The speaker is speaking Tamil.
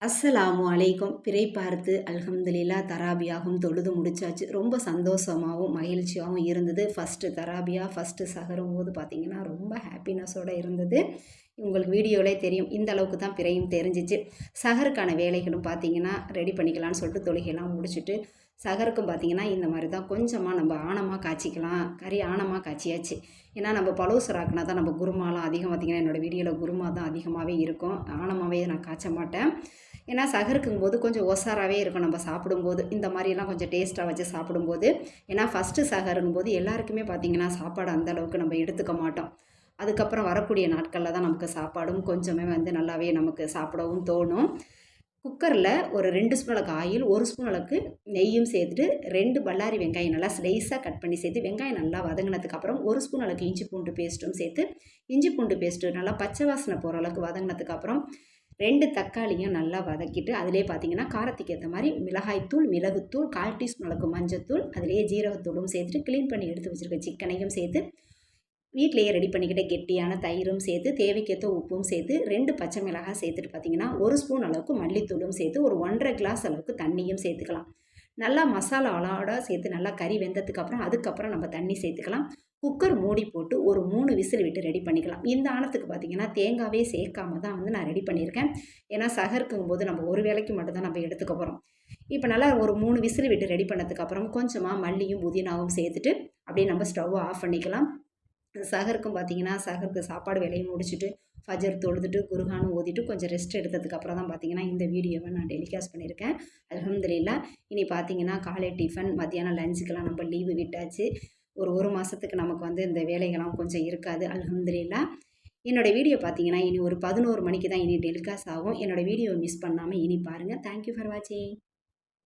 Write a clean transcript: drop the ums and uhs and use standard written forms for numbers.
அஸ்ஸலாமு அலைக்கும். பிறை பார்த்து அல்ஹம்துலில்லா தராபியாகும் தொழுது முடிச்சாச்சு. ரொம்ப சந்தோஷமாகவும் மகிழ்ச்சியாகவும் இருந்தது. ஃபஸ்ட்டு தராபியா ஃபஸ்ட்டு சஹரும் போது பார்த்திங்கன்னா ரொம்ப ஹாப்பினஸோடு இருந்தது. உங்களுக்கு வீடியோவிலே தெரியும், இந்த அளவுக்கு தான் பிறையும் தெரிஞ்சிச்சு. சஹருக்கான வேலைகளும் பார்த்திங்கன்னா ரெடி பண்ணிக்கலான்னு சொல்லிட்டு தொழுகையெல்லாம் முடிச்சுட்டு சஹருக்கும் பார்த்திங்கன்னா இந்த மாதிரி தான் கொஞ்சமாக நம்ம ஆணமாக காய்ச்சிக்கலாம். கறி ஆணமாக காய்ச்சியாச்சு. ஏன்னா நம்ம பழுவு சுறாக்குனா தான் நம்ம குருமாலாம் அதிகம் பார்த்திங்கன்னா என்னோடய வீடியோவில் குருமா தான் அதிகமாகவே இருக்கும். ஆணமாகவே நான் காய்ச்ச மாட்டேன். ஏன்னா சஹருக்கும்போது கொஞ்சம் ஒசாராகவே இருக்கும் நம்ம சாப்பிடும்போது. இந்த மாதிரிலாம் கொஞ்சம் டேஸ்ட்டாக வச்சு சாப்பிடும்போது. ஏன்னா ஃபஸ்ட்டு சஹருங்கும்போது எல்லாருக்குமே பார்த்திங்கன்னா சாப்பாடு அந்தளவுக்கு நம்ம எடுத்துக்க மாட்டோம். அதுக்கப்புறம் வரக்கூடிய நாட்களில் தான் நமக்கு சாப்பாடும் கொஞ்சமே நல்லாவே நமக்கு சாப்பிடவும் தோணும். குக்கரில் ஒரு 2 ஸ்பூன் அளவுக்கு ஆயில், 1 ஸ்பூன் அளவுக்கு நெய்யும் சேர்த்துட்டு 2 பல்லாரி வெங்காயம் நல்லா ஸ்லைஸாக கட் பண்ணி சேர்த்து வெங்காயம் நல்லா வதங்கினதுக்கப்புறம் 1 ஸ்பூன் அளவுக்கு இஞ்சி பூண்டு பேஸ்ட்டும் சேர்த்து இஞ்சி பூண்டு பேஸ்ட்டு நல்லா பச்சை வாசனை போகிற அளவுக்கு வதங்கினதுக்கப்புறம் 2 தக்காளியும் நல்லா வதக்கிட்டு அதிலே பார்த்தீங்கன்னா காரத்துக்கு ஏற்ற மாதிரி மிளகாய்த்தூள், மிளகுத்தூள், 1/4 டீஸ்பூன் அளவுக்கு மஞ்சத்தூள், அதிலேயே ஜீரகத்தூளும் சேர்த்துட்டு க்ளீன் பண்ணி எடுத்து வச்சுருக்க சிக்கனையும் சேர்த்து வீட்டிலேயே ரெடி பண்ணிக்கிட்ட கெட்டியான தயிரும் சேர்த்து தேவைக்கேற்ற உப்பும் சேர்த்து 2 பச்சை மிளகாய் சேர்த்துட்டு பார்த்தீங்கன்னா 1 ஸ்பூன் அளவுக்கு மல்லித்தூளும் சேர்த்து ஒரு 1½ கிளாஸ் அளவுக்கு தண்ணியும் சேர்த்துக்கலாம். நல்லா மசாலாவோட சேர்த்து நல்லா கறி வெந்ததுக்கப்புறம் அதுக்கப்புறம் நம்ம தண்ணி சேர்த்துக்கலாம். குக்கர் மூடி போட்டு ஒரு 3 விசில் விட்டு ரெடி பண்ணிக்கலாம். இந்த ஆணத்துக்கு பார்த்திங்கன்னா தேங்காவே சேர்க்காம தான் நான் ரெடி பண்ணியிருக்கேன். ஏன்னா சஹருக்குங்கும்போது நம்ம ஒரு வேளைக்கு மட்டும் தான் நம்ம எடுத்துக்க போகிறோம். இப்போ நல்லா ஒரு 3 விசில் விட்டு ரெடி பண்ணதுக்கப்புறம் கொஞ்சமாக மல்லியும் புதினாவும் சேர்த்துட்டு அப்படியே நம்ம ஸ்டவ்வை ஆஃப் பண்ணிக்கலாம். சஹருக்கும் பார்த்திங்கன்னா சஹருக்கு சாப்பாடு வேலையும் முடிச்சுட்டு ஃபஜர் தொழுதுட்டு குர்ஆனும் ஓதிட்டு கொஞ்சம் ரெஸ்ட் எடுத்ததுக்கப்புறம் தான் பார்த்திங்கன்னா இந்த வீடியோவை நான் டெலிகாஸ்ட் பண்ணியிருக்கேன். அல்ஹம்துலில்லா. இனி பார்த்திங்கன்னா காலை டிஃபன், மத்தியானம் லஞ்சுக்கெல்லாம் நம்ம லீவு விட்டாச்சு. ஒரு மாதத்துக்கு நமக்கு இந்த வேலைகள்லாம் கொஞ்சம் இருக்காது. அல்ஹம்துலில்லா. என்னோடய வீடியோ பார்த்திங்கன்னா இனி ஒரு 11 மணிக்கு தான் இனி டெலிகாஸ்ட் ஆகும். என்னோடய வீடியோவை மிஸ் பண்ணாமல் இனி பாருங்கள். தேங்க்யூ ஃபார் வாட்சிங்.